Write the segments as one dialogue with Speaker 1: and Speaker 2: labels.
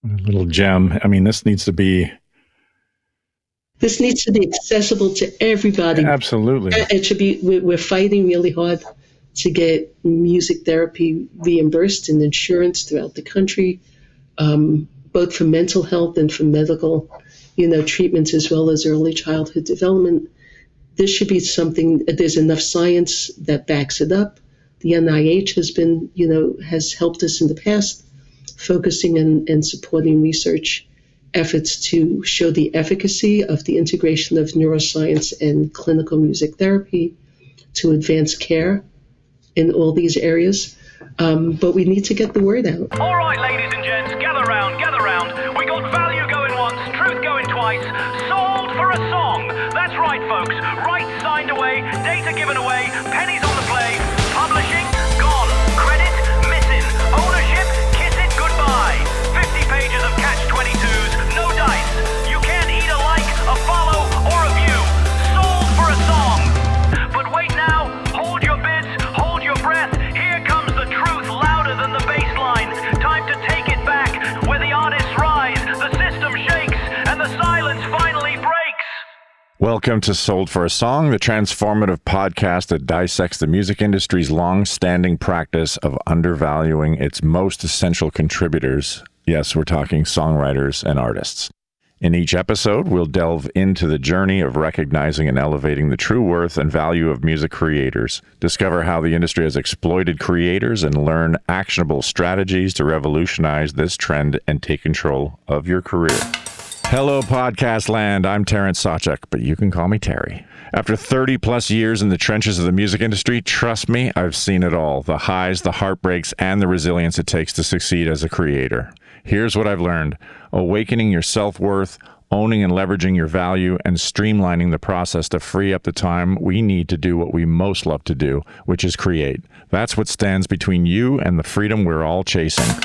Speaker 1: A little gem. I mean, this needs to be
Speaker 2: accessible to everybody.
Speaker 1: Absolutely.
Speaker 2: It should be. We're fighting really hard to get music therapy reimbursed in insurance throughout the country, both for mental health and for medical, treatments as well as early childhood development. This should be something. There's enough science that backs it up. The NIH has helped us in the past, focusing and supporting research efforts to show the efficacy of the integration of neuroscience and clinical music therapy to advance care in all these areas. But we need to get the word out.
Speaker 3: All right, ladies and gents, gather round. We got value going once, truth going twice, sold for a song. That's right, folks. Rights signed away, data given away, pennies on the play. Publishing, gone. Credit, missing. Ownership, kiss it goodbye. 50 pages of catch-22s, no dice. You can't eat a like, a follow, or a view. Sold for a song. But wait now, hold your bids, hold your breath. Here comes the truth louder than the bass line. Time to take it back, where the artists rise, the system shakes, and the silence finally breaks.
Speaker 1: Welcome to Sold for a Song, the transformative podcast that dissects the music industry's long-standing practice of undervaluing its most essential contributors. Yes, we're talking songwriters and artists. In each episode, we'll delve into the journey of recognizing and elevating the true worth and value of music creators, discover how the industry has exploited creators, and learn actionable strategies to revolutionize this trend and take control of your career. Hello, podcast land. I'm Taren Saczek, but you can call me Terry. After 30 plus years in the trenches of the music industry, trust me, I've seen it all. The highs, the heartbreaks, and the resilience it takes to succeed as a creator. Here's what I've learned. Awakening your self-worth, owning and leveraging your value, and streamlining the process to free up the time we need to do what we most love to do, which is create. That's what stands between you and the freedom we're all chasing.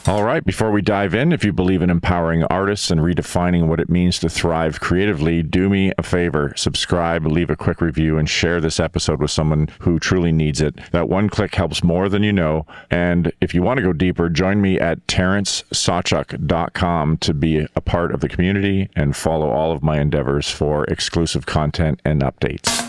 Speaker 1: All right, before we dive in, if you believe in empowering artists and redefining what it means to thrive creatively, do me a favor, subscribe, leave a quick review, and share this episode with someone who truly needs it. That one click helps more than you know. And if you want to go deeper, join me at tarensaczek.com to be a part of the community and follow all of my endeavors for exclusive content and updates.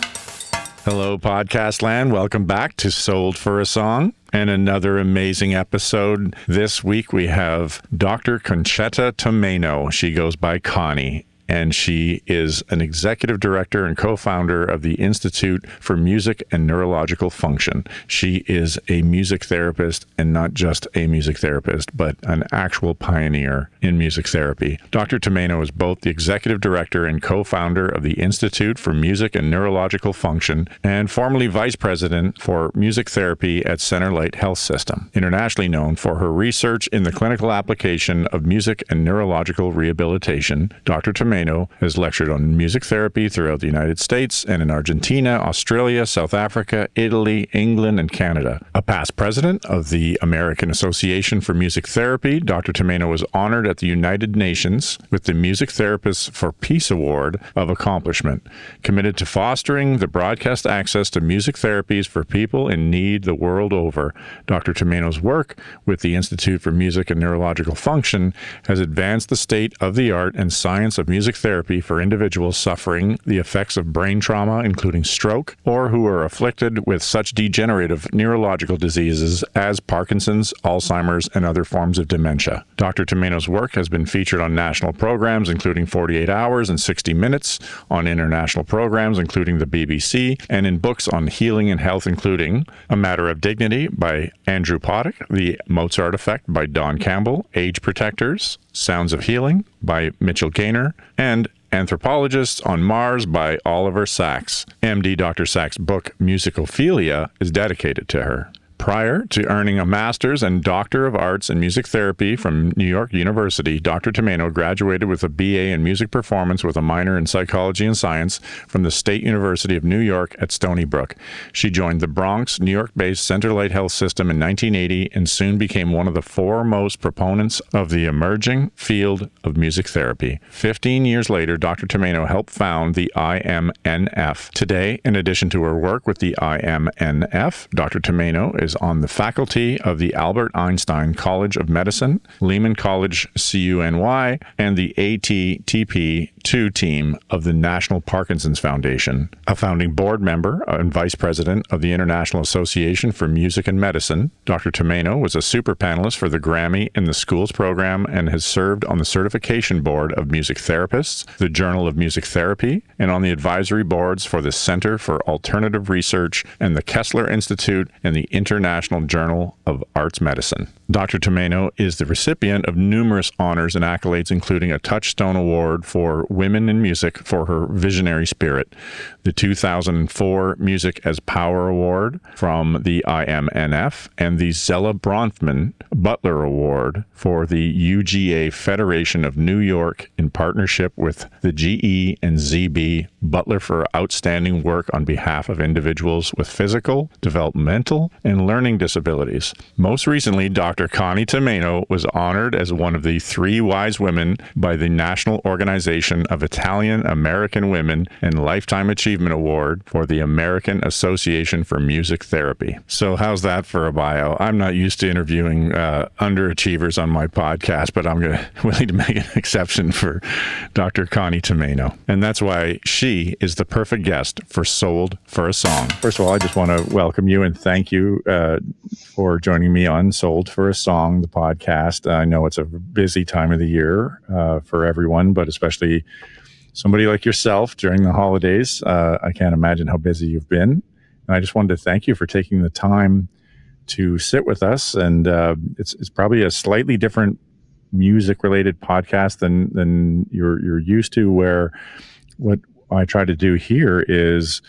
Speaker 1: Hello, podcast land. Welcome back to Sold for a Song and another amazing episode. This week we have Dr. Concetta Tomeino. She goes by Connie, and she is an executive director and co-founder of the Institute for Music and Neurological Function. She is a music therapist, and not just a music therapist, but an actual pioneer in music therapy. Dr. Tomeino is both the executive director and co-founder of the Institute for Music and Neurological Function, and formerly vice president for music therapy at Centerlight Health System, internationally known for her research in the clinical application of music and neurological rehabilitation. Dr. Tomeino has lectured on music therapy throughout the United States and in Argentina, Australia, South Africa, Italy, England, and Canada. A past president of the American Association for Music Therapy, Dr. Tomeino was honored at the United Nations with the Music Therapists for Peace Award of Accomplishment, committed to fostering the broadcast access to music therapies for people in need the world over. Dr. Tomeino's work with the Institute for Music and Neurological Function has advanced the state of the art and science of music therapy for individuals suffering the effects of brain trauma, including stroke, or who are afflicted with such degenerative neurological diseases as Parkinson's, Alzheimer's, and other forms of dementia. Dr. Tomeino's work has been featured on national programs, including 48 Hours and 60 Minutes, on international programs, including the BBC, and in books on healing and health, including A Matter of Dignity by Andrew Poddick, The Mozart Effect by Don Campbell, Age Protectors, Sounds of Healing by Mitchell Gaynor, and Anthropologists on Mars by Oliver Sacks. MD Dr. Sacks' book Musicophilia is dedicated to her. Prior to earning a Master's and Doctor of Arts in Music Therapy from New York University, Dr. Tomeino graduated with a BA in Music Performance with a minor in Psychology and Science from the State University of New York at Stony Brook. She joined the Bronx, New York-based Centerlight Health System in 1980 and soon became one of the foremost proponents of the emerging field of music therapy. 15 years later, Dr. Tomeino helped found the IMNF. Today, in addition to her work with the IMNF, Dr. Tomeino is is on the faculty of the Albert Einstein College of Medicine, Lehman College CUNY, and the ATTP2 team of the National Parkinson's Foundation, a founding board member and vice president of the International Association for Music and Medicine. Dr. Tomeino was a super panelist for the Grammy in the Schools program and has served on the certification board of music therapists, the Journal of Music Therapy, and on the advisory boards for the Center for Alternative Research and the Kessler Institute and the International Journal of Arts Medicine. Dr. Tomeino is the recipient of numerous honors and accolades, including a Touchstone Award for Women in Music for her visionary spirit, the 2004 Music as Power Award from the IMNF, and the Zella Bronfman Butler Award for the UGA Federation of New York in partnership with the GE and ZB Butler for outstanding work on behalf of individuals with physical, developmental, and learning disabilities. Most recently, Dr. Connie Tomaino was honored as one of the 3 wise women by the National Organization of Italian American Women and Lifetime Achievement Award for the American Association for Music Therapy. So how's that for a bio? I'm not used to interviewing underachievers on my podcast, but I'm willing to make an exception for Dr. Connie Tomaino. And that's why she is the perfect guest for Sold for a Song. First of all, I just want to welcome you and thank you for joining me on Sold for a Song, the podcast. I know it's a busy time of the year for everyone, but especially somebody like yourself during the holidays. I can't imagine how busy you've been. And I just wanted to thank you for taking the time to sit with us. And it's probably a slightly different music-related podcast than you're used to, where what I try to do here is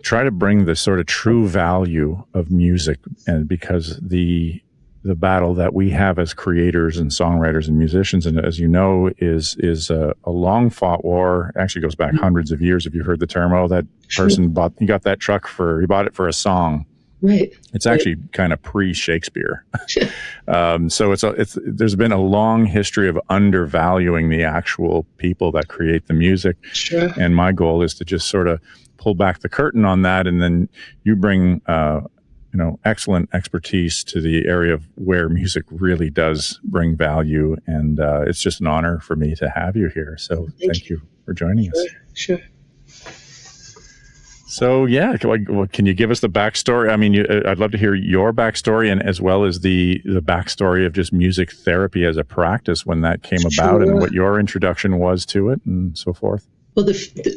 Speaker 1: try to bring the sort of true value of music, and because the battle that we have as creators and songwriters and musicians, and as you know, is a long fought war. It actually goes back hundreds of years. If you've heard the term, that person got that truck he bought it for a song.
Speaker 2: Right.
Speaker 1: It's actually kind of pre-Shakespeare. So there's been a long history of undervaluing the actual people that create the music.
Speaker 2: Sure.
Speaker 1: And my goal is to just sort of pull back the curtain on that, and then you bring excellent expertise to the area of where music really does bring value. And it's just an honor for me to have you here. So thank you for joining us.
Speaker 2: Sure.
Speaker 1: So, yeah, can you give us the backstory? I mean, I'd love to hear your backstory, and as well as the backstory of just music therapy as a practice, when that came about, and what your introduction was to it, and so forth.
Speaker 2: Well,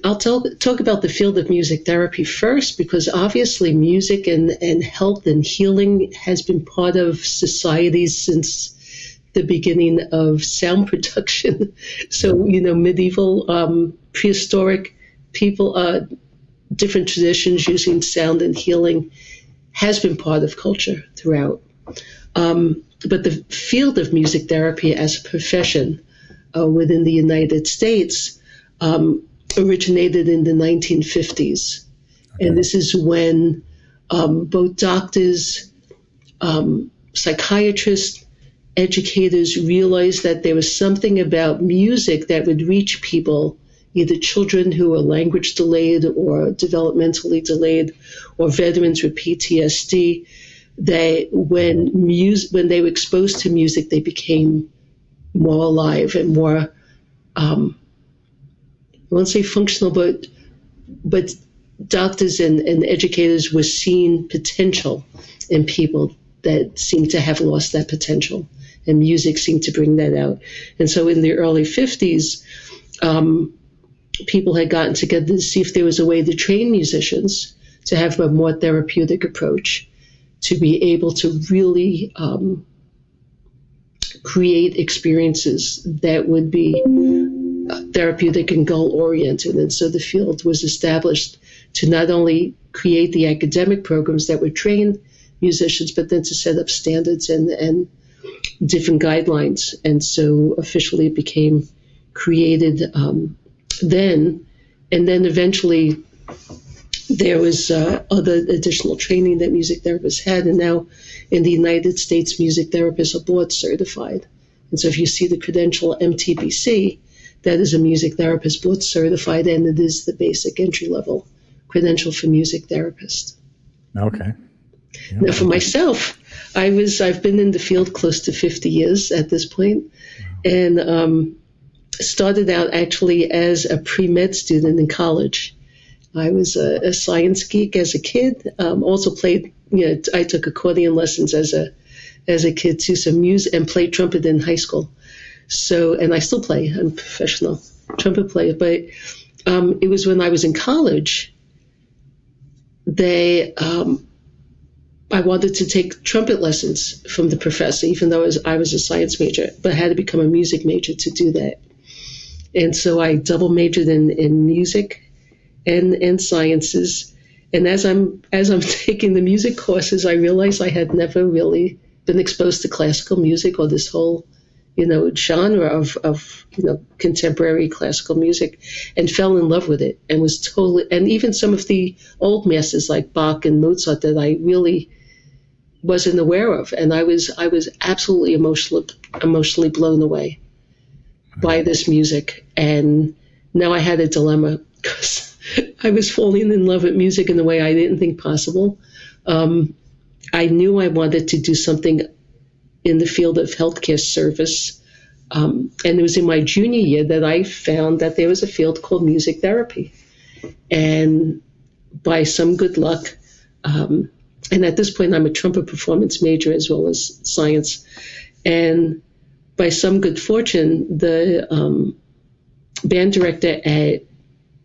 Speaker 2: I'll talk about the field of music therapy first, because obviously music and health and healing has been part of society since the beginning of sound production. So, medieval, prehistoric people, different traditions using sound and healing has been part of culture throughout. But the field of music therapy as a profession within the United States originated in the 1950s. Okay. And this is when both doctors, psychiatrists, educators realized that there was something about music that would reach people, either children who were language delayed or developmentally delayed, or veterans with PTSD, that when they were exposed to music, they became more alive and more, I won't say functional, but doctors and educators were seeing potential in people that seemed to have lost that potential, and music seemed to bring that out. And so in the early 50s, people had gotten together to see if there was a way to train musicians to have a more therapeutic approach, to be able to really create experiences that would be therapeutic and goal-oriented. And so the field was established to not only create the academic programs that would train musicians, but then to set up standards and different guidelines. And so officially it became created then, and then eventually there was other additional training that music therapists had, and now in the United States, music therapists are board certified. And so if you see the credential MTBC, that is a music therapist board certified, and it is the basic entry-level credential for music therapist.
Speaker 1: Okay.
Speaker 2: Now, for myself, I've been in the field close to 50 years at this point, and started out actually as a pre-med student in college. I was a science geek as a kid. Also played, I took accordion lessons as a kid too, some music, and played trumpet in high school. So, and I still play. I'm a professional trumpet player. But it was when I was in college, I wanted to take trumpet lessons from the professor, even though I was a science major, but I had to become a music major to do that. And so I double majored in music and sciences. And as I'm taking the music courses, I realized I had never really been exposed to classical music or this whole, genre of contemporary classical music, and fell in love with it, and was totally, and even some of the old masters like Bach and Mozart that I really wasn't aware of. And I was absolutely emotionally blown away by this music. And now I had a dilemma, because I was falling in love with music in a way I didn't think possible. I knew I wanted to do something in the field of healthcare service. And it was in my junior year that I found that there was a field called music therapy. And by some good luck, and at this point I'm a trumpet performance major as well as science, and by some good fortune, the band director at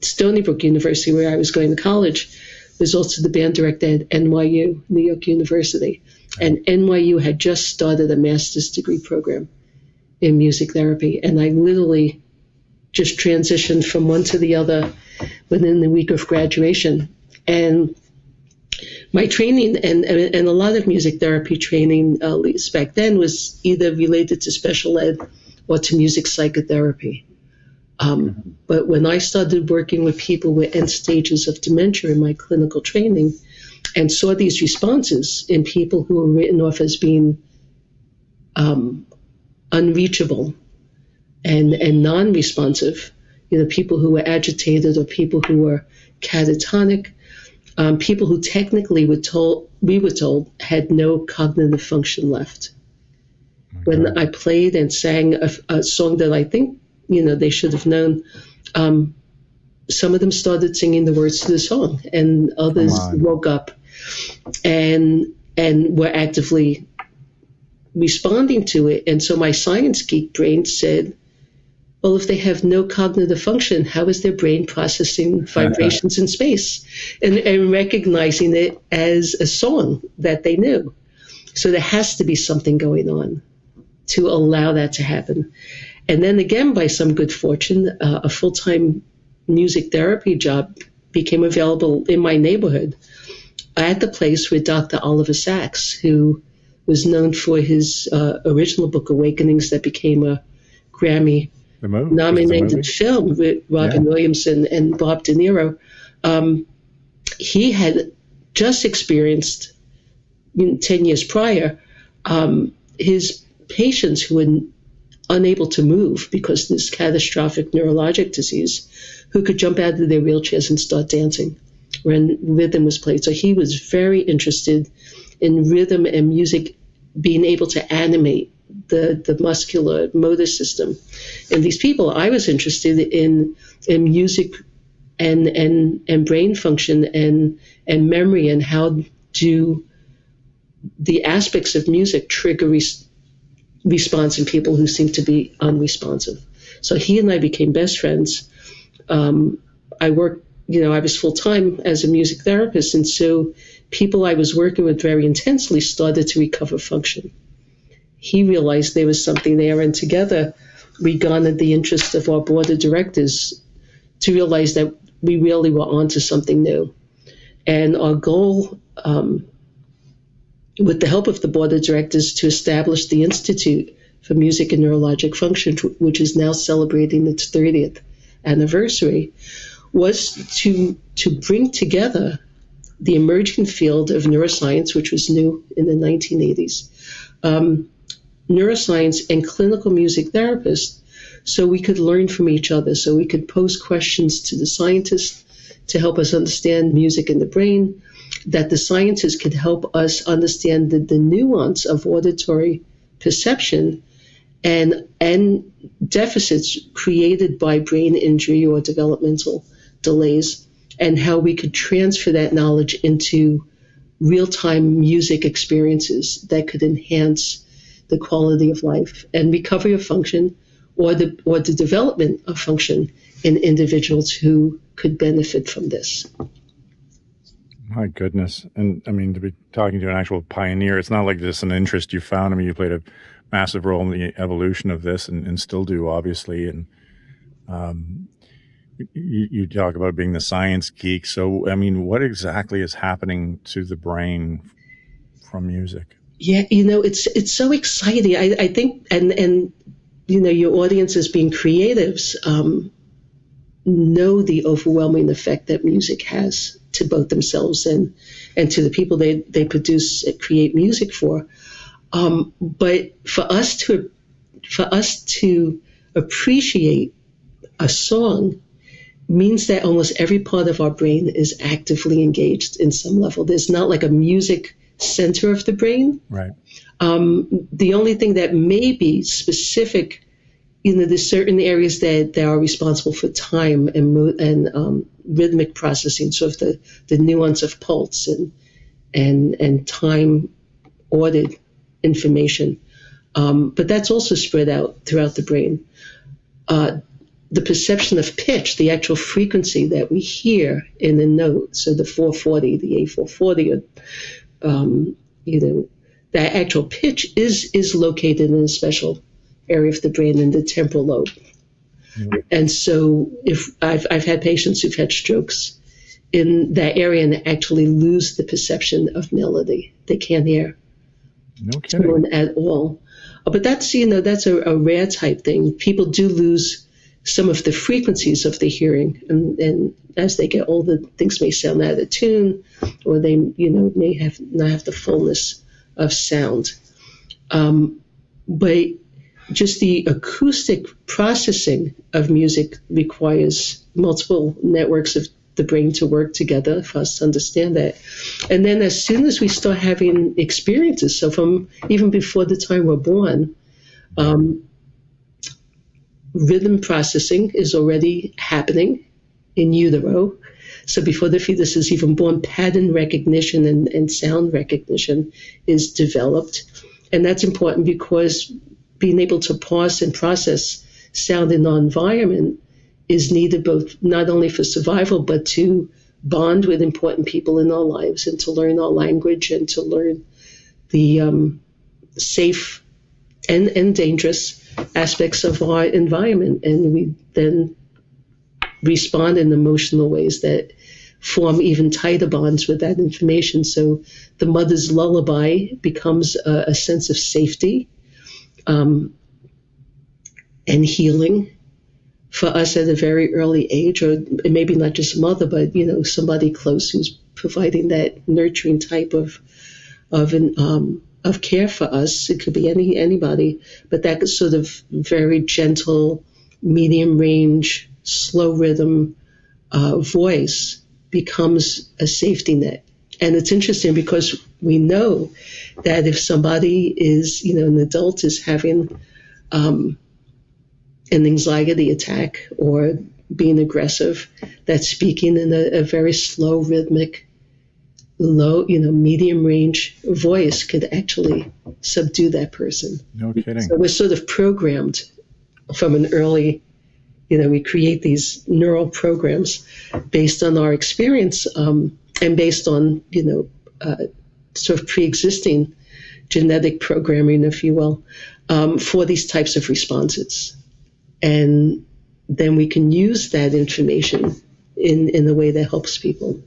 Speaker 2: Stony Brook University, where I was going to college, was also the band director at NYU, New York University. And NYU had just started a master's degree program in music therapy. And I literally just transitioned from one to the other within the week of graduation. And my training and a lot of music therapy training, at least back then, was either related to special ed or to music psychotherapy. But when I started working with people with end stages of dementia in my clinical training, and saw these responses in people who were written off as being unreachable and non-responsive, people who were agitated or people who were catatonic, people who technically we were told had no cognitive function left. Okay. When I played and sang a song that I think they should have known, some of them started singing the words to the song, and others woke up and were actively responding to it. And so my science geek brain said, well, if they have no cognitive function, how is their brain processing vibrations in space and recognizing it as a song that they knew? So there has to be something going on to allow that to happen. And then again, by some good fortune, a full-time music therapy job became available in my neighborhood at the place with Dr. Oliver Sacks, who was known for his original book, Awakenings, that became a Grammy-nominated film with Robin Williams and Bob De Niro. He had just experienced, 10 years prior, his patients who were unable to move because of this catastrophic neurologic disease, who could jump out of their wheelchairs and start dancing when rhythm was played. So he was very interested in rhythm and music being able to animate the muscular motor system. And these people, I was interested in music and brain function and memory, and how do the aspects of music trigger response in people who seem to be unresponsive. So he and I became best friends. I worked, I was full-time as a music therapist, and so people I was working with very intensely started to recover function. He realized there was something there, and together we garnered the interest of our board of directors to realize that we really were onto something new. And our goal, with the help of the board of directors, to establish the Institute for Music and Neurologic Function, which is now celebrating its 30th anniversary, was to bring together the emerging field of neuroscience, which was new in the 1980s, neuroscience and clinical music therapists, so we could learn from each other, so we could pose questions to the scientists to help us understand music in the brain, that the scientists can help us understand the nuance of auditory perception and deficits created by brain injury or developmental delays, and how we could transfer that knowledge into real-time music experiences that could enhance the quality of life and recovery of function, or the development of function in individuals who could benefit from this.
Speaker 1: My goodness. And I mean, to be talking to an actual pioneer, it's not like this an interest you found. I mean, you played a massive role in the evolution of this and still do, obviously. And you talk about being the science geek. So, I mean, what exactly is happening to the brain from music?
Speaker 2: Yeah, it's so exciting. I think, and your audience as being creatives know the overwhelming effect that music has to both themselves and to the people they produce, create music for. But for us to appreciate a song means that almost every part of our brain is actively engaged in some level. There's not like a music center of the brain.
Speaker 1: Right.
Speaker 2: The only thing that may be specific, there's certain areas that are responsible for time and rhythmic processing, sort of the nuance of pulse and time ordered information. But that's also spread out throughout the brain. The perception of pitch, the actual frequency that we hear in a note, so the 440, the A440, that actual pitch is located in a special area of the brain in the temporal lobe. Mm-hmm. And so if I've had patients who've had strokes in that area and actually lose the perception of melody. They can't hear tone at all. But that's a rare type thing. People do lose some of the frequencies of the hearing, and as they get older, things may sound out of tune, or they may not have the fullness of sound. But just the acoustic processing of music requires multiple networks of the brain to work together for us to understand that. And then as soon as we start having experiences, so from even before the time we're born, rhythm processing is already happening in utero. So before the fetus is even born, pattern recognition and sound recognition is developed. And that's important because being able to parse and process sound in our environment is needed both not only for survival, but to bond with important people in our lives and to learn our language and to learn the safe and dangerous aspects of our environment. And we then respond in emotional ways that form even tighter bonds with that information. So the mother's lullaby becomes a sense of safety and healing for us at a very early age, or maybe not just a mother, but somebody close who's providing that nurturing type of care for us. It could be anybody, but that sort of very gentle, medium range, slow rhythm voice becomes a safety net. And it's interesting because we know that if somebody is, an adult is having an anxiety attack or being aggressive, that speaking in a very slow, rhythmic, low, medium range voice could actually subdue that person.
Speaker 1: No kidding.
Speaker 2: So we're sort of programmed from an early, we create these neural programs based on our experience and based on, sort of pre-existing genetic programming, if you will, for these types of responses. And then we can use that information in a way that helps people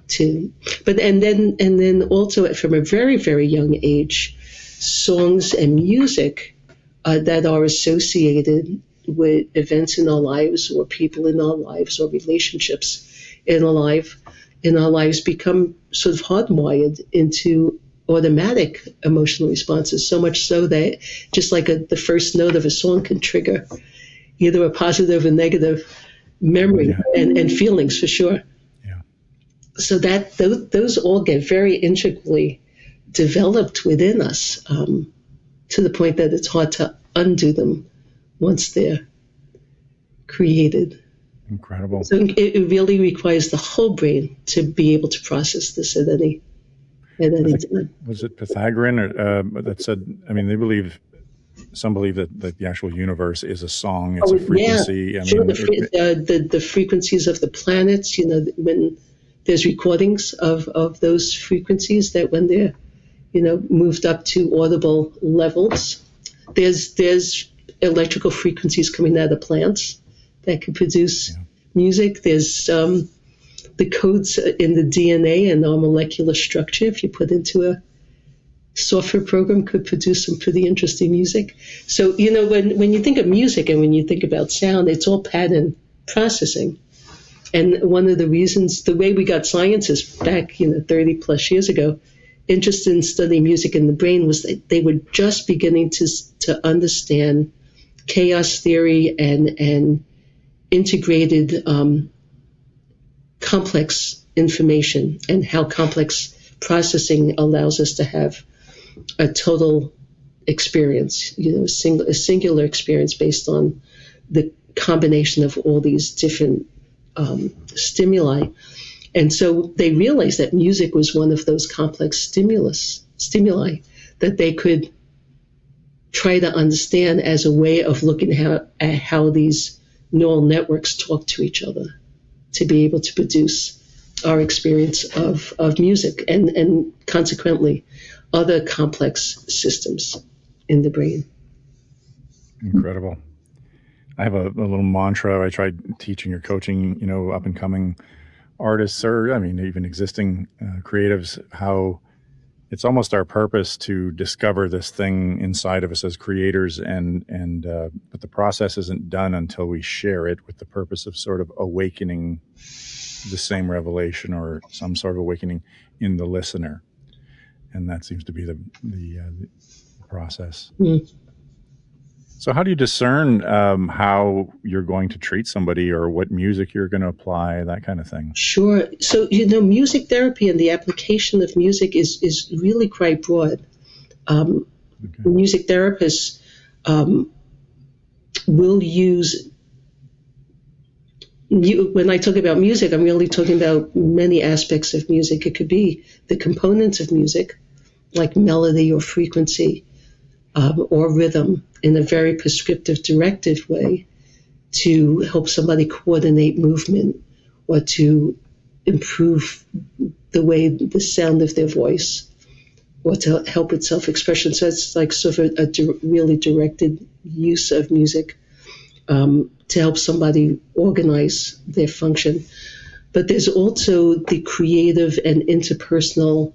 Speaker 2: to. And then also from a very, very young age, songs and music that are associated with events in our lives or people in our lives or relationships in our lives become sort of hardwired into automatic emotional responses, so much so that just like the first note of a song can trigger either a positive or negative memory and feelings for sure.
Speaker 1: Yeah.
Speaker 2: so that those all get very integrally developed within us, to the point that it's hard to undo them once they're created.
Speaker 1: Incredible.
Speaker 2: So it really requires the whole brain to be able to process this at any time.
Speaker 1: Was it Pythagorean that said, I mean, some believe that the actual universe is a song, it's a frequency.
Speaker 2: Yeah. Sure, the frequencies of the planets, when there's recordings of those frequencies, that when they're, moved up to audible levels, there's electrical frequencies coming out of plants that can produce music. There's the codes in the DNA and our molecular structure, if you put into a software program, could produce some pretty interesting music. So, when you think of music and when you think about sound, it's all pattern processing. And one of the reasons, the way we got scientists back, 30 plus years ago, interested in studying music in the brain, was that they were just beginning to understand chaos theory and integrated complex information, and how complex processing allows us to have a total experience, a singular experience based on the combination of all these different stimuli. And so they realized that music was one of those complex stimuli that they could try to understand as a way of looking at how these neural networks talk to each other, to be able to produce our experience of music and consequently other complex systems in the brain.
Speaker 1: Incredible. I have a little mantra I tried teaching or coaching, up and coming artists, or even existing creatives, how it's almost our purpose to discover this thing inside of us as creators, but the process isn't done until we share it, with the purpose of sort of awakening the same revelation or some sort of awakening in the listener. And that seems to be the process. Mm. So how do you discern how you're going to treat somebody, or what music you're going to apply, that kind of thing?
Speaker 2: Sure. So, music therapy and the application of music is really quite broad. Music therapists will use, when I talk about music, I'm really talking about many aspects of music. It could be the components of music, like melody or frequency, or rhythm, in a very prescriptive, directive way, to help somebody coordinate movement or to improve the sound of their voice, or to help with self-expression. So it's like sort of a really directed use of music to help somebody organize their function. But there's also the creative and interpersonal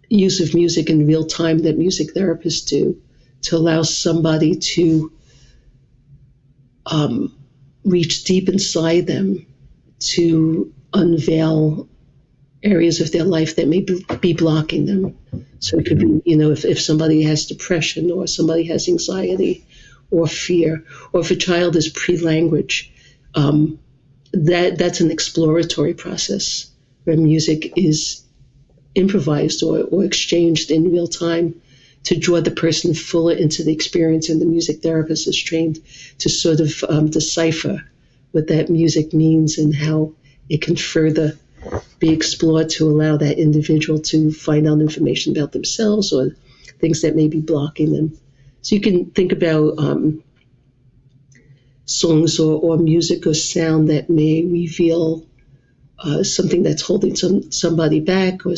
Speaker 2: use of music in real time that music therapists do, to allow somebody to reach deep inside them, to unveil areas of their life that may be blocking them. So it could be, if somebody has depression, or somebody has anxiety or fear, or if a child is pre-language, that's an exploratory process where music is improvised or exchanged in real time to draw the person fuller into the experience, and the music therapist is trained to sort of decipher what that music means and how it can further be explored to allow that individual to find out information about themselves or things that may be blocking them. So you can think about songs or music or sound that may reveal something that's holding somebody back, or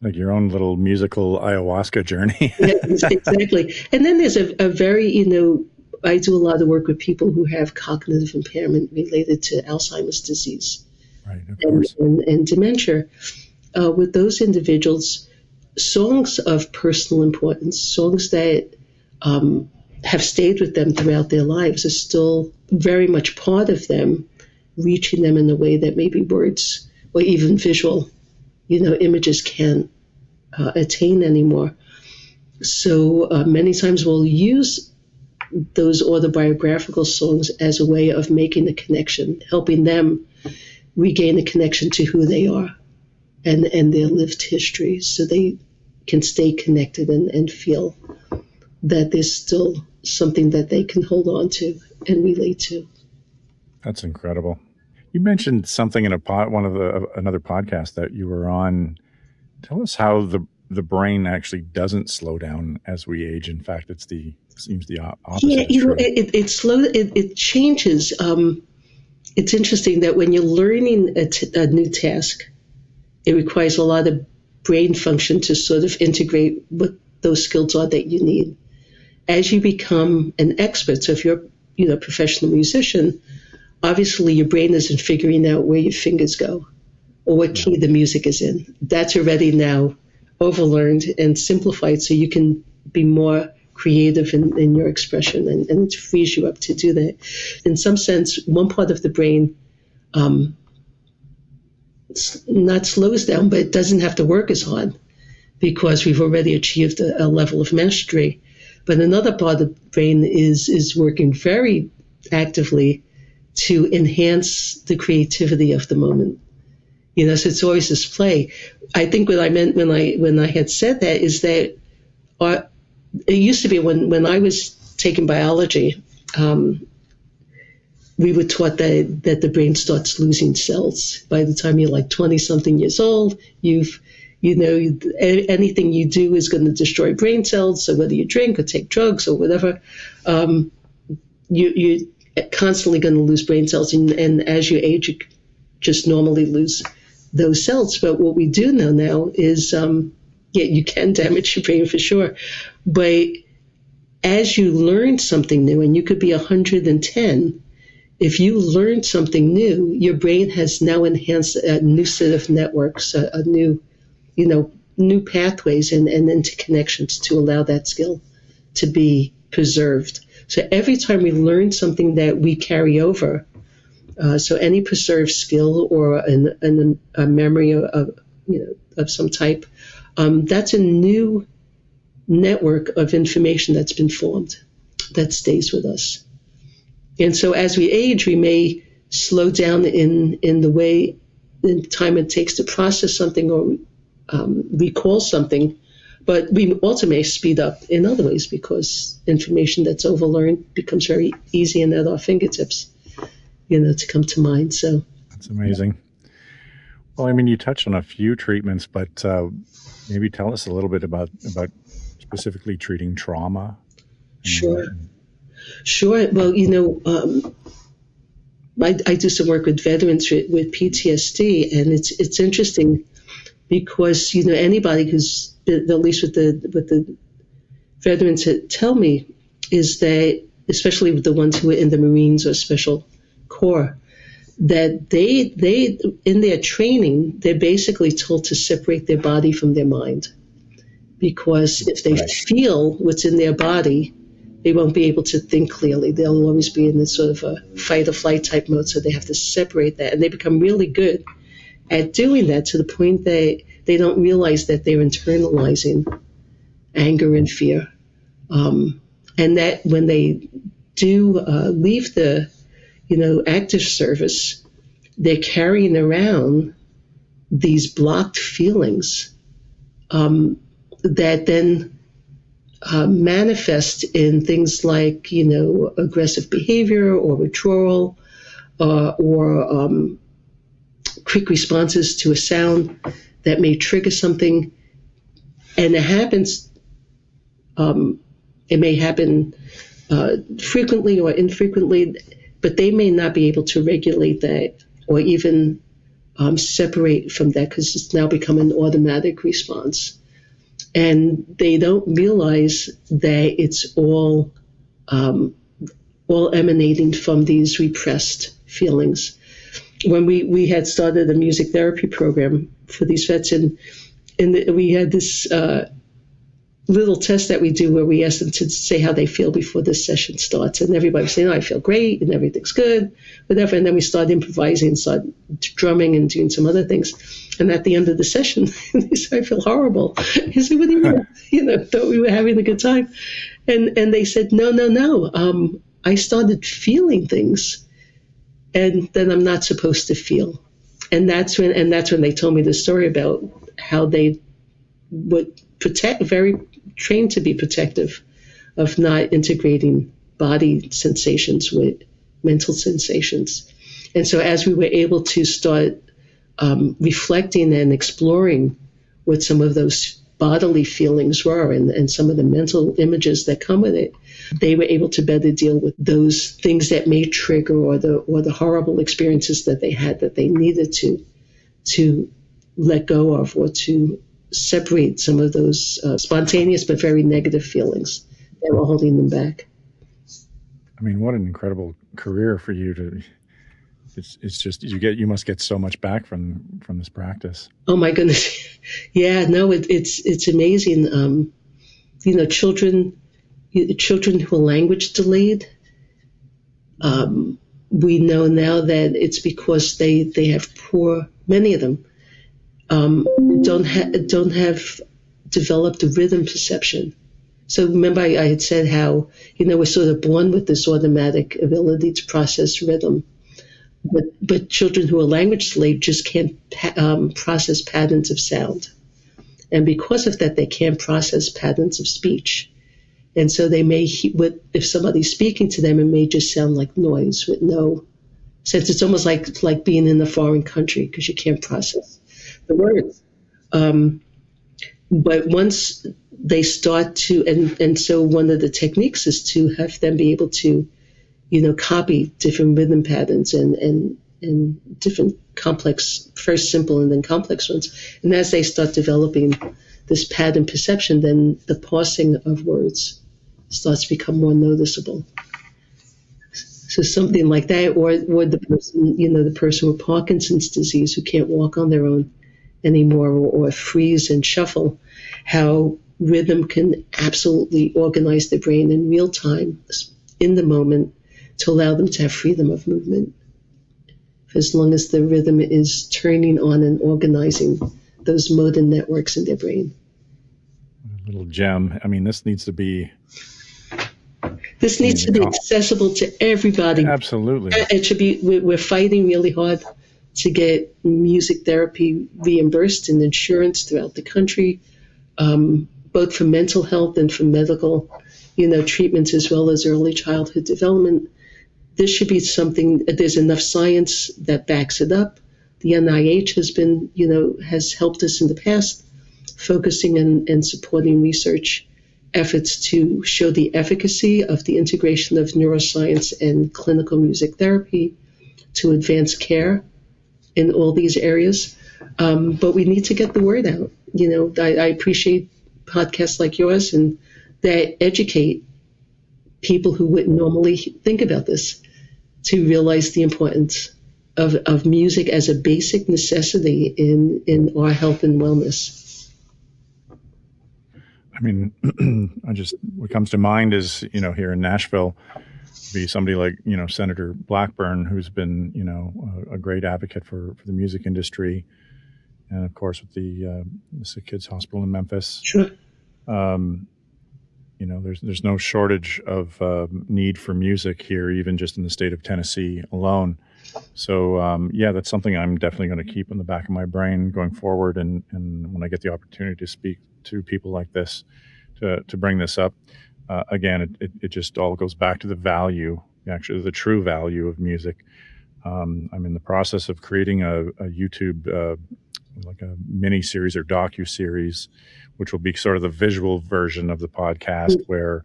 Speaker 1: like your own little musical ayahuasca journey.
Speaker 2: Yeah, exactly. And then there's a very, I do a lot of work with people who have cognitive impairment related to Alzheimer's disease,
Speaker 1: right, of course,
Speaker 2: and dementia. With those individuals, songs of personal importance, songs that have stayed with them throughout their lives, are still very much part of them, reaching them in a way that maybe words or even visual images can't attain anymore. So many times we'll use those autobiographical songs as a way of making a connection, helping them regain a connection to who they are and their lived history, so they can stay connected and feel that there's still something that they can hold on to and relate to.
Speaker 1: That's incredible. You mentioned something in another podcast that you were on. Tell us how the brain actually doesn't slow down as we age. In fact, seems the opposite.
Speaker 2: Yeah, it changes. It's interesting that when you're learning a new task, it requires a lot of brain function to sort of integrate what those skills are that you need. As you become an expert, so if you're a professional musician, obviously your brain isn't figuring out where your fingers go or what key the music is in. That's already now overlearned and simplified, so you can be more creative in your expression, and it frees you up to do that. In some sense, one part of the brain not slows down, but it doesn't have to work as hard because we've already achieved a level of mastery. But another part of the brain is working very actively to enhance the creativity of the moment. So it's always this play. I think what I meant when I had said that is that it used to be when I was taking biology, we were taught that the brain starts losing cells by the time you're like 20-something years old. Anything you do is going to destroy brain cells. So whether you drink or take drugs or whatever, you're constantly going to lose brain cells. And as you age, you just normally lose those cells. But what we do know now is, you can damage your brain for sure. But as you learn something new, and you could be 110, if you learn something new, your brain has now enhanced a new set of networks, a new, new pathways and interconnections to allow that skill to be preserved. So every time we learn something that we carry over, so any preserved skill or a memory of some type, that's a new network of information that's been formed that stays with us. And so as we age, we may slow down in the time it takes to process something or recall something, but we also may speed up in other ways because information that's overlearned becomes very easy and at our fingertips, to come to mind. So
Speaker 1: that's amazing. Well, I mean, you touched on a few treatments, but maybe tell us a little bit about specifically treating trauma.
Speaker 2: Sure. Well, I do some work with veterans with PTSD, and it's interesting because anybody who's been, at least with the veterans tell me, is that especially with the ones who are in the Marines or Special Corps, that they in their training they're basically told to separate their body from their mind, because if they feel what's in their body, they won't be able to think clearly. They'll always be in this sort of a fight or flight type mode, so they have to separate that. And they become really good at doing that to the point that they don't realize that they're internalizing anger and fear. And that when they do leave the active service, they're carrying around these blocked feelings that then manifest in things like, aggressive behavior or withdrawal or quick responses to a sound that may trigger something. And it happens, it may happen frequently or infrequently, but they may not be able to regulate that or even separate from that because it's now become an automatic response. And they don't realize that it's all emanating from these repressed feelings. When we had started a music therapy program for these vets, and we had this little test that we do where we ask them to say how they feel before this session starts. And everybody was saying, I feel great and everything's good, whatever. And then we start improvising, start drumming and doing some other things. And at the end of the session, they said, I feel horrible. I said, what do you mean? Thought we were having a good time. And they said, no. I started feeling things and then I'm not supposed to feel. And that's when they told me the story about how they would very trained to be protective of not integrating body sensations with mental sensations. And so as we were able to start reflecting and exploring what some of those bodily feelings were and some of the mental images that come with it, they were able to better deal with those things that may trigger or the horrible experiences that they had that they needed to let go of, or to separate some of those spontaneous but very negative feelings that were holding them back.
Speaker 1: I mean, what an incredible career for you to. It's just you must get so much back from this practice.
Speaker 2: Oh my goodness, yeah, no, it's amazing. Children who are language delayed. We know now that it's because they have many of them don't have developed a rhythm perception. So remember I had said how we're sort of born with this automatic ability to process rhythm. But children who are language delayed just can't process patterns of sound. And because of that, they can't process patterns of speech. And so they may, if somebody's speaking to them, it may just sound like noise with no sense. It's almost like being in a foreign country because you can't process the words. But once they start to, and so one of the techniques is to have them be able to copy different rhythm patterns and different complex, first simple and then complex ones. And as they start developing this pattern perception, then the parsing of words starts to become more noticeable. So something like that, or the person, the person with Parkinson's disease who can't walk on their own anymore, or freeze and shuffle, how rhythm can absolutely organize the brain in real time, in the moment, to allow them to have freedom of movement. As long as the rhythm is turning on and organizing those motor networks in their brain.
Speaker 1: A little gem. I mean, this needs to be
Speaker 2: accessible to everybody.
Speaker 1: Absolutely.
Speaker 2: It should be. We're fighting really hard to get music therapy reimbursed in insurance throughout the country, both for mental health and for medical, treatments, as well as early childhood development. This should be something. There's enough science that backs it up. The NIH has helped us in the past, focusing and supporting research efforts to show the efficacy of the integration of neuroscience and clinical music therapy to advance care in all these areas. But we need to get the word out. I appreciate podcasts like yours and that educate people who wouldn't normally think about this, to realize the importance of music as a basic necessity in our health and wellness.
Speaker 1: I mean, what comes to mind is, here in Nashville, be somebody like, Senator Blackburn, who's been, a great advocate for the music industry. And of course, with the Sick Kids Hospital in Memphis.
Speaker 2: Sure.
Speaker 1: There's no shortage of need for music here, even just in the state of Tennessee alone. So, that's something I'm definitely going to keep in the back of my brain going forward. And when I get the opportunity to speak to people like this, to bring this up, again, it just all goes back to the value, actually the true value of music. I'm in the process of creating a YouTube, like a mini series or docu-series, which will be sort of the visual version of the podcast, where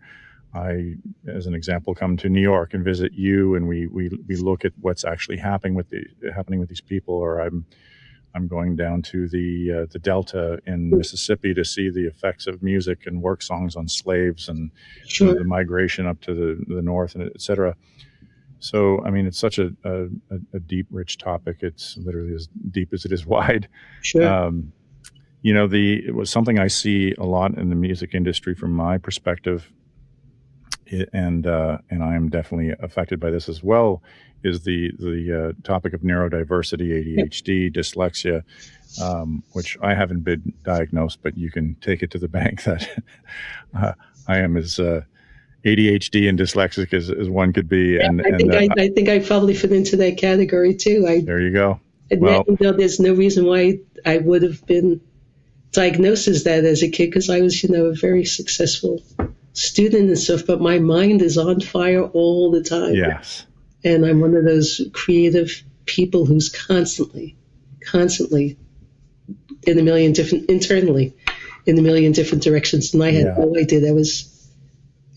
Speaker 1: I, as an example, come to New York and visit you, and we look at what's actually happening with these people. Or I'm going down to the Delta in Mississippi to see the effects of music and work songs on slaves and the migration up to the north, and et cetera. So, I mean, it's such a deep, rich topic. It's literally as deep as it is wide.
Speaker 2: Sure.
Speaker 1: It was something I see a lot in the music industry from my perspective, and I am definitely affected by this as well, is the topic of neurodiversity, ADHD, dyslexia, which I haven't been diagnosed, but you can take it to the bank that I am as ADHD and dyslexic as one could be.
Speaker 2: I think I probably fit into that category too.
Speaker 1: There you go.
Speaker 2: And
Speaker 1: Well,
Speaker 2: yet, there's no reason why I would have been diagnosed as that as a kid, because I was, a very successful student and stuff, but my mind is on fire all the time.
Speaker 1: yes.
Speaker 2: And I'm one of those creative people who's constantly internally in a million different directions. And I had no idea that was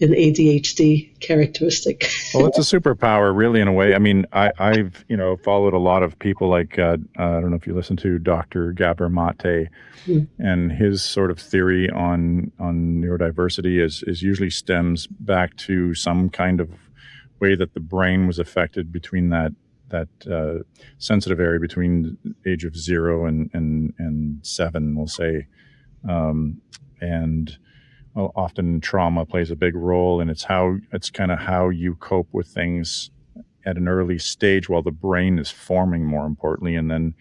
Speaker 2: an ADHD characteristic.
Speaker 1: Well, it's a superpower, really, in a way. I mean, I've followed a lot of people like I don't know if you listen to Dr. Gabor Mate, and his sort of theory on neurodiversity is usually stems back to some kind of way that the brain was affected between that sensitive area between the age of 0 and 7, we'll say, and well, often trauma plays a big role, and it's kind of how you cope with things at an early stage while the brain is forming, more importantly. And then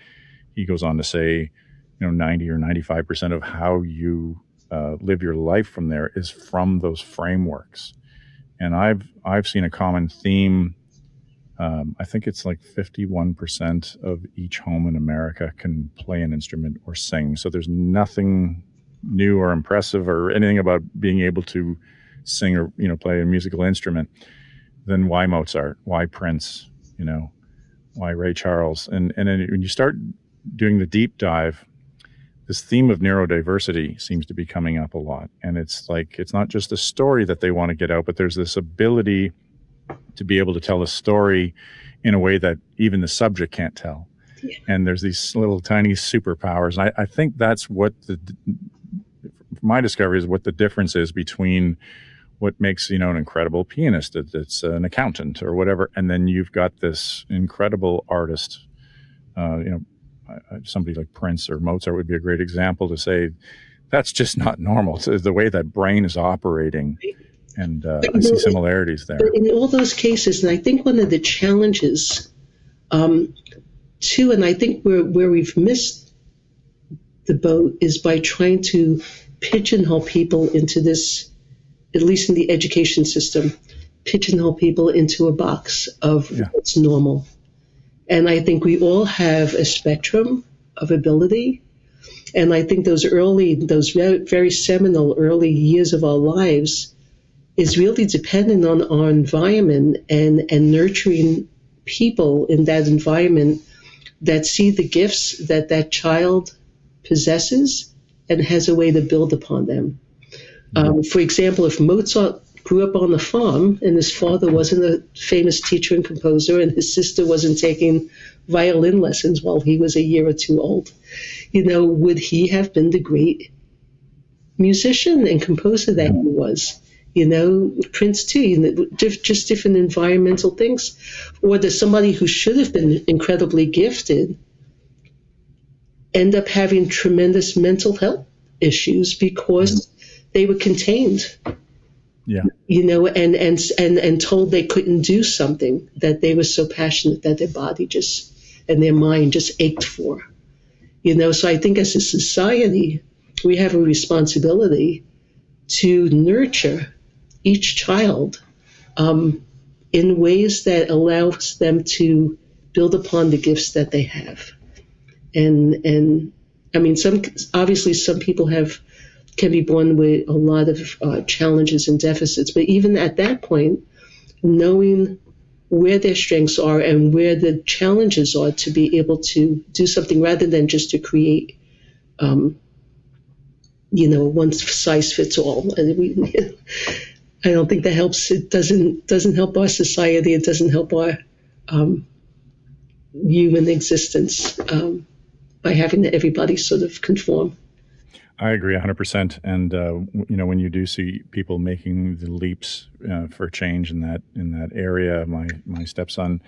Speaker 1: he goes on to say, 90 or 95% of how you live your life from there is from those frameworks. And I've seen a common theme. I think it's like 51% of each home in America can play an instrument or sing. So there's nothing new or impressive or anything about being able to sing or play a musical instrument. Then why Mozart? Why Prince? Why Ray Charles? And then when you start doing the deep dive, this theme of neurodiversity seems to be coming up a lot. And it's not just a story that they want to get out, but there's this ability to be able to tell a story in a way that even the subject can't tell. Yeah. And there's these little tiny superpowers. And I think that's what my discovery is what the difference is between what makes, an incredible pianist that's an accountant or whatever. And then you've got this incredible artist, somebody like Prince or Mozart would be a great example to say, that's just not normal. It's the way that brain is operating. And I see similarities there.
Speaker 2: In all those cases, and I think one of the challenges, too, and I think where we've missed the boat is by trying to pigeonhole people into this, at least in the education system, pigeonhole people into a box of what's normal. And I think we all have a spectrum of ability. And I think those very seminal early years of our lives is really dependent on our environment and nurturing people in that environment that see the gifts that child possesses and has a way to build upon them. For example, if Mozart grew up on the farm and his father wasn't a famous teacher and composer and his sister wasn't taking violin lessons while he was a year or two old, would he have been the great musician and composer that he was? Prince too, just different environmental things. Or does somebody who should have been incredibly gifted end up having tremendous mental health issues because they were contained?
Speaker 1: Yeah.
Speaker 2: And told they couldn't do something that they were so passionate that their body and their mind just ached for. So I think as a society, we have a responsibility to nurture each child in ways that allows them to build upon the gifts that they have. And I mean, some people can be born with a lot of challenges and deficits, but even at that point, knowing where their strengths are and where the challenges are to be able to do something rather than just to create one size fits all. And I don't think that helps. It doesn't help our society. It doesn't help our human existence by having everybody sort of conform.
Speaker 1: I agree 100%. And, when you do see people making the leaps for change in that area, my stepson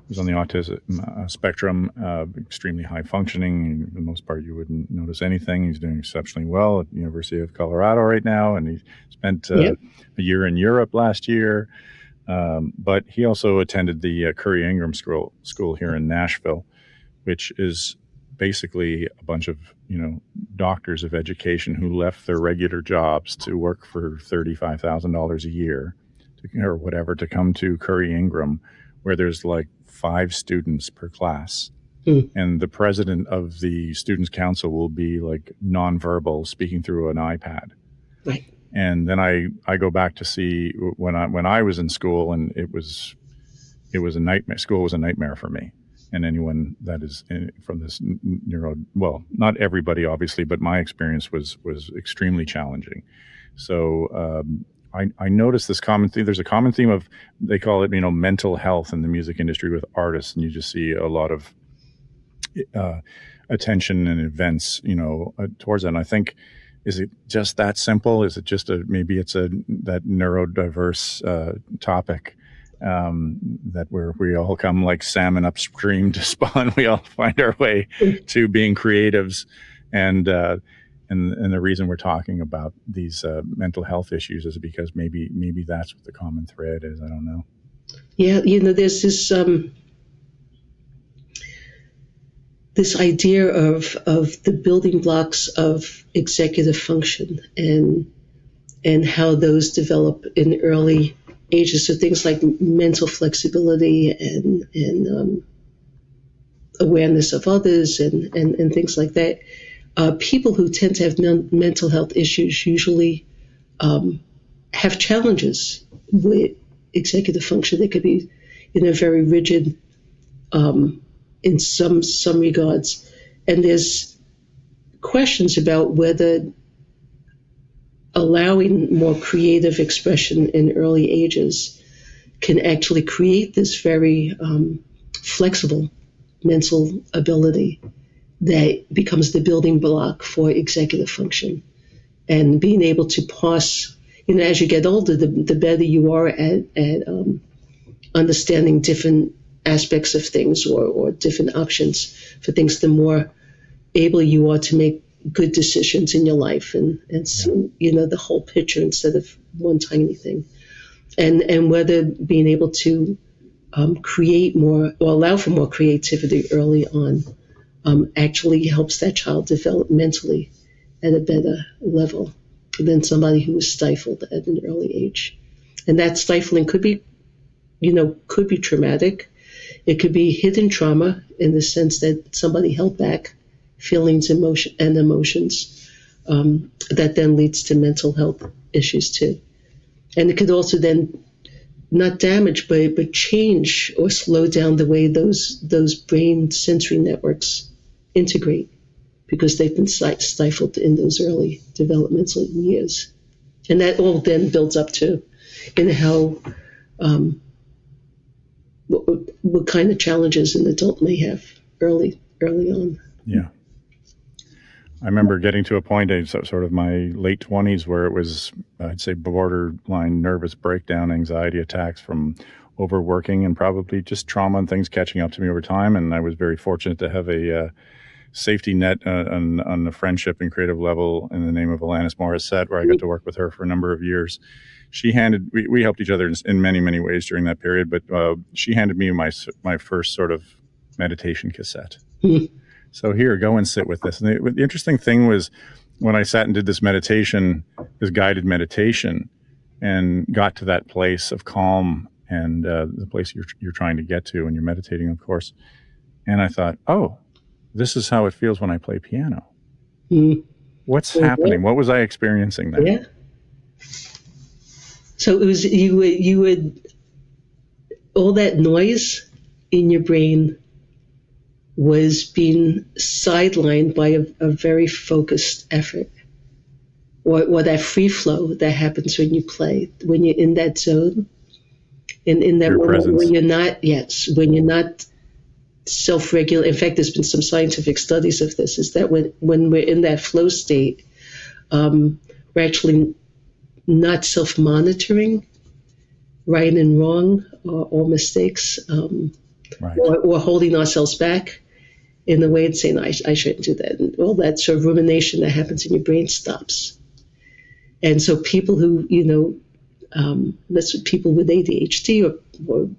Speaker 1: was on the autism spectrum, extremely high functioning. For the most part, you wouldn't notice anything. He's doing exceptionally well at the University of Colorado right now. And he spent a year in Europe last year. But he also attended the Curry Ingram School here in Nashville, which is basically a bunch of doctors of education who left their regular jobs to work for $35,000 a year or whatever to come to Curry Ingram, where there's like 5 students per class, and the president of the Students' Council will be like nonverbal, speaking through an iPad.
Speaker 2: Right.
Speaker 1: And then I go back to see when I was in school, and it was a nightmare. School was a nightmare for me. And anyone that is from this well, not everybody obviously, but my experience was extremely challenging. So I noticed this common theme. There's a common theme of, they call it, mental health in the music industry with artists, and you just see a lot of attention and events, towards that. And I think, is it just that simple? Is it just maybe it's that neurodiverse topic? That we all come like salmon upstream to spawn. We all find our way to being creatives, and the reason we're talking about these mental health issues is because maybe that's what the common thread is. I don't know.
Speaker 2: Yeah, there's this idea of the building blocks of executive function and how those develop in early ages. So things like mental flexibility and awareness of others and things like that. People who tend to have mental health issues usually have challenges with executive function. They could be, very rigid in some regards. And there's questions about whether allowing more creative expression in early ages can actually create this very flexible mental ability that becomes the building block for executive function. And being able to parse, as you get older, the better you are at understanding different aspects of things or different options for things, the more able you are to make good decisions in your life and see, the whole picture instead of one tiny thing. And whether being able to create more or allow for more creativity early on actually helps that child develop mentally at a better level than somebody who was stifled at an early age. And that stifling could be traumatic. It could be hidden trauma in the sense that somebody held back feelings, emotions that then leads to mental health issues too. And it could also then not damage, but change or slow down the way those brain sensory networks integrate, because they've been stifled in those early developmental years. And that all then builds up to how what kind of challenges an adult may have early on.
Speaker 1: Yeah. I remember getting to a point in sort of my late 20s where it was, I'd say, borderline nervous breakdown, anxiety attacks from overworking and probably just trauma and things catching up to me over time. And I was very fortunate to have a safety net on the friendship and creative level in the name of Alanis Morissette, where I got to work with her for a number of years. We helped each other in many, many ways during that period, but she handed me my first sort of meditation cassette. So here, go and sit with this. And the interesting thing was when I sat and did this guided meditation, and got to that place of calm and the place you're trying to get to when you're meditating, of course. And I thought, oh, this is how it feels when I play piano. What's happening? What was I experiencing there?
Speaker 2: Yeah. So it was you would all that noise in your brain was being sidelined by a very focused effort, or that free flow that happens when you play, when you're in that zone, in that moment when you're not self-regulated. In fact, there's been some scientific studies of this, is that when we're in that flow state, we're actually not self-monitoring right and wrong or mistakes,
Speaker 1: right.
Speaker 2: or holding ourselves back in the way and saying, I shouldn't do that. And all that sort of rumination that happens in your brain stops. And so people who, that's what people with ADHD or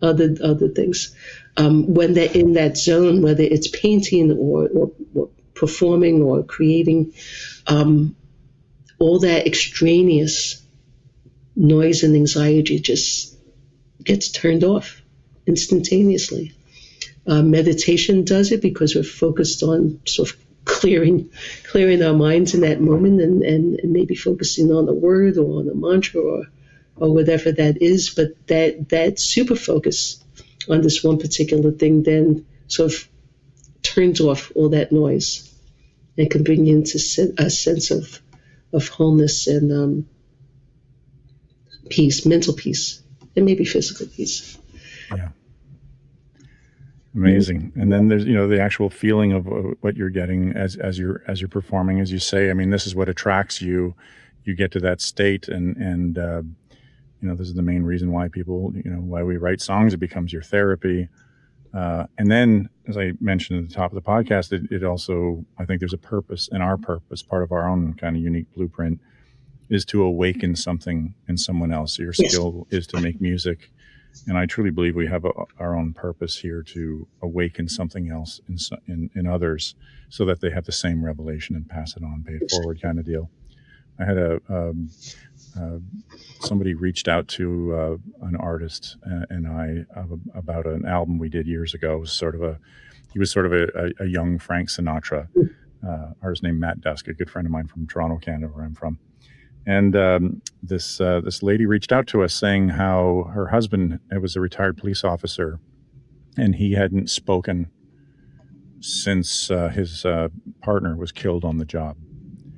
Speaker 2: other things, when they're in that zone, whether it's painting or performing or creating, all that extraneous noise and anxiety just gets turned off instantaneously. Meditation does it because we're focused on sort of clearing our minds in that moment and maybe focusing on a word or on a mantra or whatever that is. But that super focus on this one particular thing then sort of turns off all that noise and can bring you into a sense of wholeness and peace, mental peace, and maybe physical peace.
Speaker 4: Yeah. Amazing. And then there's, the actual feeling of what you're getting as you're performing, as you say. I mean, this is what attracts you. You get to that state, and this is the main reason why people, why we write songs. It becomes your therapy. And then, as I mentioned at the top of the podcast, it also, I think there's a purpose, and our purpose, part of our own kind of unique blueprint, is to awaken something in someone else. Your skill is to make music. And I truly believe we have our own purpose here to awaken something else in others so that they have the same revelation and pass it on, pay it forward kind of deal. I had somebody reached out to an artist and I about an album we did years ago. It was he was sort of a young Frank Sinatra, artist named Matt Dusk, a good friend of mine from Toronto, Canada, where I'm from. And this lady reached out to us saying how her husband was a retired police officer, and he hadn't spoken since his partner was killed on the job.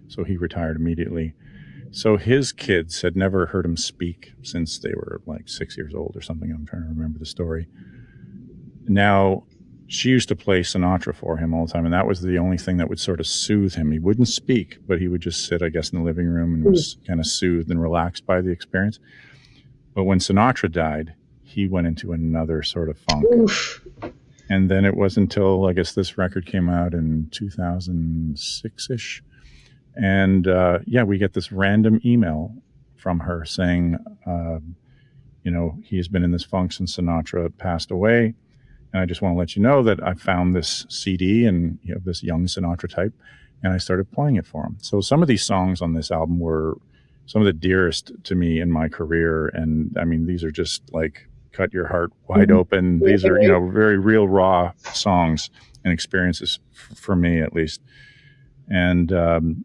Speaker 4: So he retired immediately. So his kids had never heard him speak since they were like 6 years old or something. I'm trying to remember the story. Now, she used to play Sinatra for him all the time, and that was the only thing that would sort of soothe him. He wouldn't speak, but he would just sit, I guess, in the living room and was kind of soothed and relaxed by the experience. But when Sinatra died, he went into another sort of funk. Oof. And then it wasn't until, I guess, this record came out in 2006-ish. And, we get this random email from her saying, he's been in this funk since Sinatra passed away. And I just want to let you know that I found this CD and this young Sinatra type, and I started playing it for him. So some of these songs on this album were some of the dearest to me in my career. And I mean, these are just like cut your heart wide open. These are, very real, raw songs and experiences for me, at least. And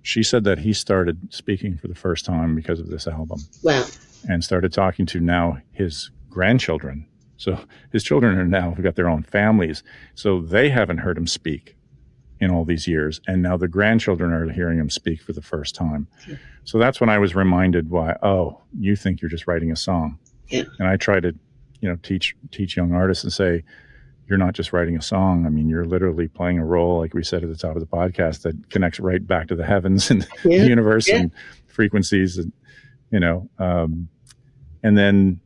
Speaker 4: she said that he started speaking for the first time because of this album.
Speaker 2: Wow.
Speaker 4: And started talking to now his grandchildren. So his children are now got their own families. So they haven't heard him speak in all these years. And now the grandchildren are hearing him speak for the first time. Yeah. So that's when I was reminded why, you think you're just writing a song.
Speaker 2: Yeah.
Speaker 4: And I try to, teach young artists and say, you're not just writing a song. I mean, you're literally playing a role, like we said at the top of the podcast, that connects right back to the heavens and the universe and frequencies, and, and then,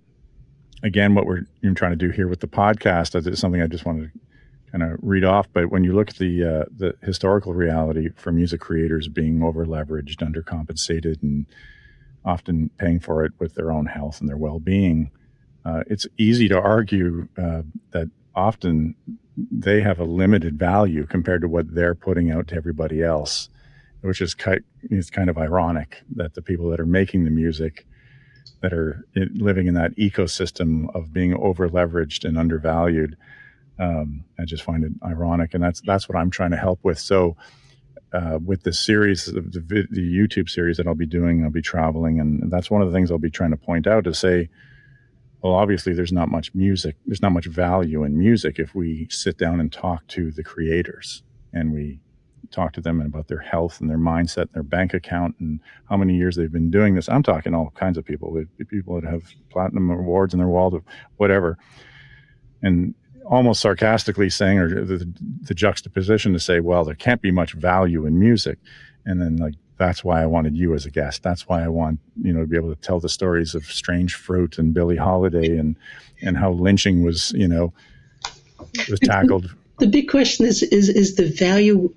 Speaker 4: again, what we're trying to do here with the podcast is something I just wanted to kind of read off. But when you look at the historical reality for music creators being over-leveraged, undercompensated, and often paying for it with their own health and their well-being, it's easy to argue that often they have a limited value compared to what they're putting out to everybody else, which is kind of ironic that the people that are making the music that are living in that ecosystem of being over leveraged and undervalued. I just find it ironic, and that's what I'm trying to help with. So with this series, the YouTube series that I'll be doing, I'll be traveling, and that's one of the things I'll be trying to point out, to say, well, obviously there's not much value in music if we sit down and talk to the creators and we talk to them about their health and their mindset and their bank account and how many years they've been doing this. I'm talking all kinds of people that have platinum awards in their wall, whatever, and almost sarcastically saying, or the juxtaposition to say, well, there can't be much value in music. And then, like, that's why I wanted you as a guest. That's why I want, to be able to tell the stories of Strange Fruit and Billie Holiday and how lynching was, was tackled.
Speaker 2: The big question is the value,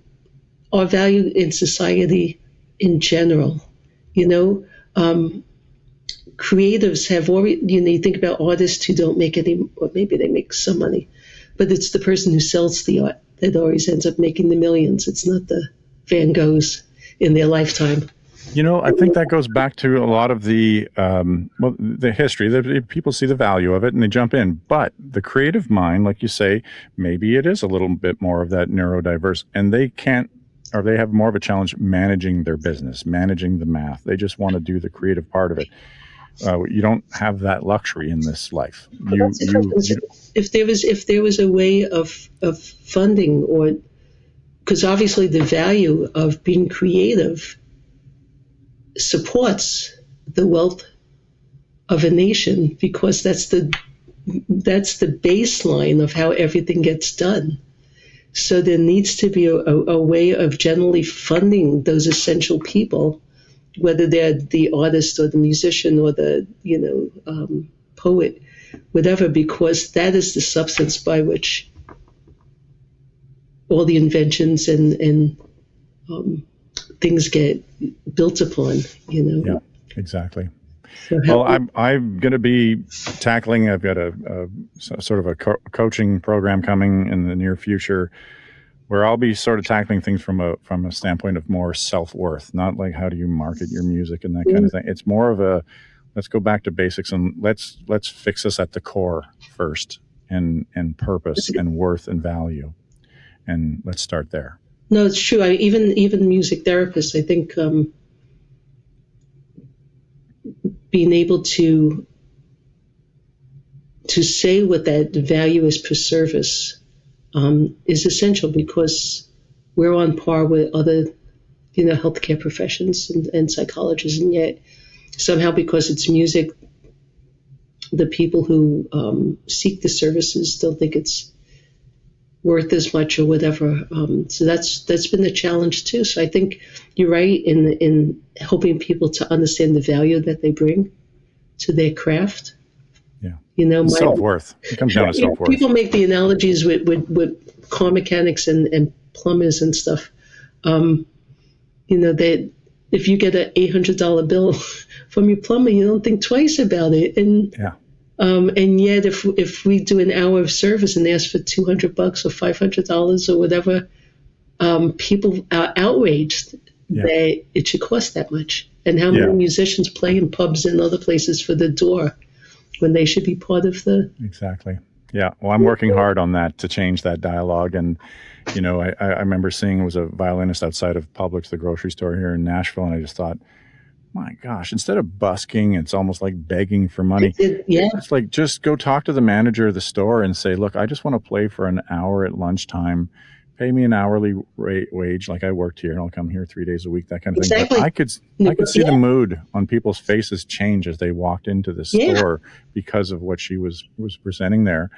Speaker 2: our value in society in general. Creatives have already, you think about artists who don't make any, or maybe they make some money, but it's the person who sells the art that always ends up making the millions. It's not the Van Goghs in their lifetime
Speaker 4: I think that goes back to a lot of the history. The people see the value of it and they jump in. But the creative mind, like you say, maybe it is a little bit more of that neurodiverse, and they have more of a challenge managing their business, managing the math. They just want to do the creative part of it. You don't have that luxury in this life.
Speaker 2: If there was a way of funding, or because obviously the value of being creative supports the wealth of a nation, because that's the baseline of how everything gets done. So there needs to be a way of generally funding those essential people, whether they're the artist or the musician or the poet, whatever, because that is the substance by which all the inventions and things get built upon.
Speaker 4: Yeah, exactly.
Speaker 2: So
Speaker 4: well, I'm going to be tackling. I've got a sort of a coaching program coming in the near future, where I'll be sort of tackling things from a standpoint of more self-worth, not like how do you market your music and that kind of thing. It's more of a let's go back to basics and let's fix us at the core first, and purpose and worth and value, and let's start there.
Speaker 2: No, it's true. Even music therapists, I think, being able to say what that value is per service is essential, because we're on par with other, healthcare professions and psychologists, and yet somehow, because it's music, the people who seek the services don't think it's worth as much or whatever. So that's been the challenge too. So I think you're right in helping people to understand the value that they bring to their craft.
Speaker 4: Yeah. Self-worth. It comes down to self-worth.
Speaker 2: People make the analogies with car mechanics and plumbers and stuff. That if you get an $800 bill from your plumber, you don't think twice about it. And yet, if we do an hour of service and ask for $200 or $500 or whatever, people are outraged that it should cost that much. And how many musicians play in pubs and other places for the door when they should be part of the...
Speaker 4: Exactly. Yeah. Well, I'm working hard on that to change that dialogue. And, I remember seeing, was a violinist outside of Publix, the grocery store here in Nashville, and I just thought, my gosh, instead of busking, it's almost like begging for money. It's like, just go talk to the manager of the store and say, look, I just want to play for an hour at lunchtime. Pay me an hourly wage like I worked here, and I'll come here 3 days a week, that kind of thing. But I could see the mood on people's faces change as they walked into the store because of what she was presenting there.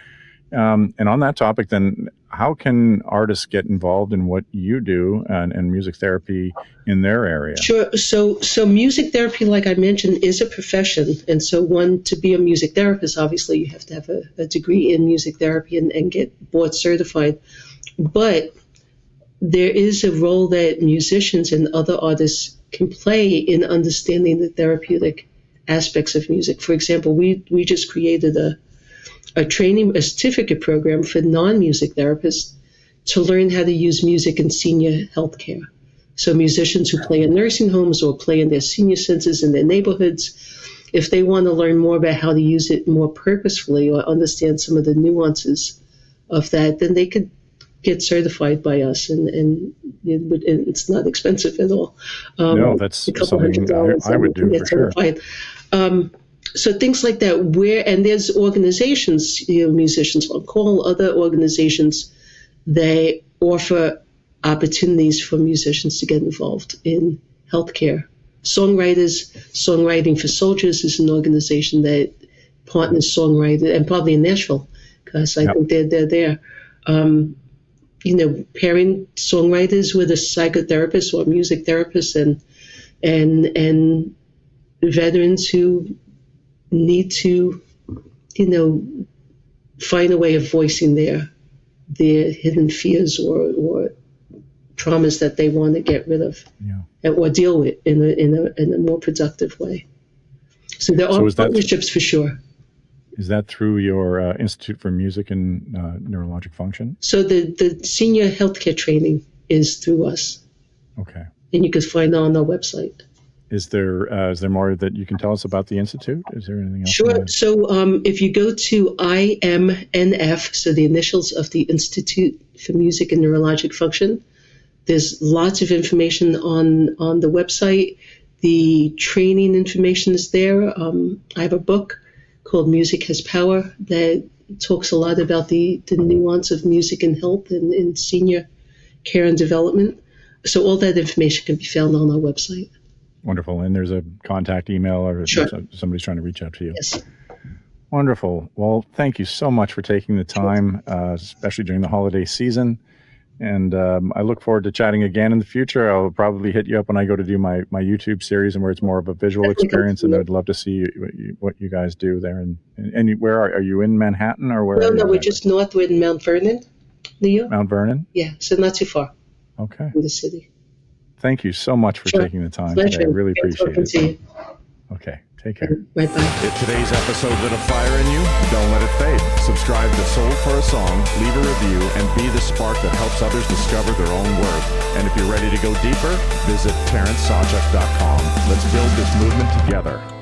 Speaker 4: And on that topic, then, how can artists get involved in what you do and music therapy in their area?
Speaker 2: Sure. So music therapy, like I mentioned, is a profession. And so to be a music therapist, obviously you have to have a degree in music therapy and get board certified. But there is a role that musicians and other artists can play in understanding the therapeutic aspects of music. For example, we just created a certificate program for non-music therapists to learn how to use music in senior healthcare. So musicians who play in nursing homes or play in their senior centers in their neighborhoods, if they want to learn more about how to use it more purposefully or understand some of the nuances of that, then they could get certified by us, and it's not expensive at all.
Speaker 4: No, that's something I would do for certified.
Speaker 2: Sure. So things like that, and there's organizations, Musicians on Call, other organizations, they offer opportunities for musicians to get involved in healthcare. Songwriting for Soldiers is an organization that partners songwriters, and probably in Nashville, because I think they're there. Pairing songwriters with a psychotherapist or music therapist, and veterans who need to, find a way of voicing their hidden fears or traumas that they want to get rid of or deal with in a more productive way. So there are partnerships for sure.
Speaker 4: Is that through your Institute for Music and Neurologic Function?
Speaker 2: So the senior healthcare training is through us.
Speaker 4: Okay.
Speaker 2: And you can find it on our website.
Speaker 4: Is there more that you can tell us about the Institute? Is there anything else?
Speaker 2: Sure. So if you go to IMNF, so the initials of the Institute for Music and Neurologic Function, there's lots of information on the website. The training information is there. I have a book called Music Has Power that talks a lot about the nuance of music and health and in senior care and development. So all that information can be found on our website.
Speaker 4: Wonderful. And there's a contact email or
Speaker 2: Sure.
Speaker 4: somebody's trying to reach out to you.
Speaker 2: Yes.
Speaker 4: Wonderful. Well, thank you so much for taking the time, especially during the holiday season. And I look forward to chatting again in the future. I'll probably hit you up when I go to do my YouTube series and where it's more of a visual experience. And I'd love to see what you guys do there. And where are you in Manhattan or where?
Speaker 2: No, we're just north. We're in Mount Vernon, New York.
Speaker 4: Mount Vernon?
Speaker 2: Yeah, so not too far
Speaker 4: Okay.
Speaker 2: from the city.
Speaker 4: Thank you so much for taking the time today. I really appreciate it.
Speaker 2: To you.
Speaker 4: Okay. Take care.
Speaker 2: Bye-bye.
Speaker 1: If today's episode lit a fire in you, don't let it fade. Subscribe to Sold for a Song, leave a review, and be the spark that helps others discover their own worth. And if you're ready to go deeper, visit TarenSaczek.com. Let's build this movement together.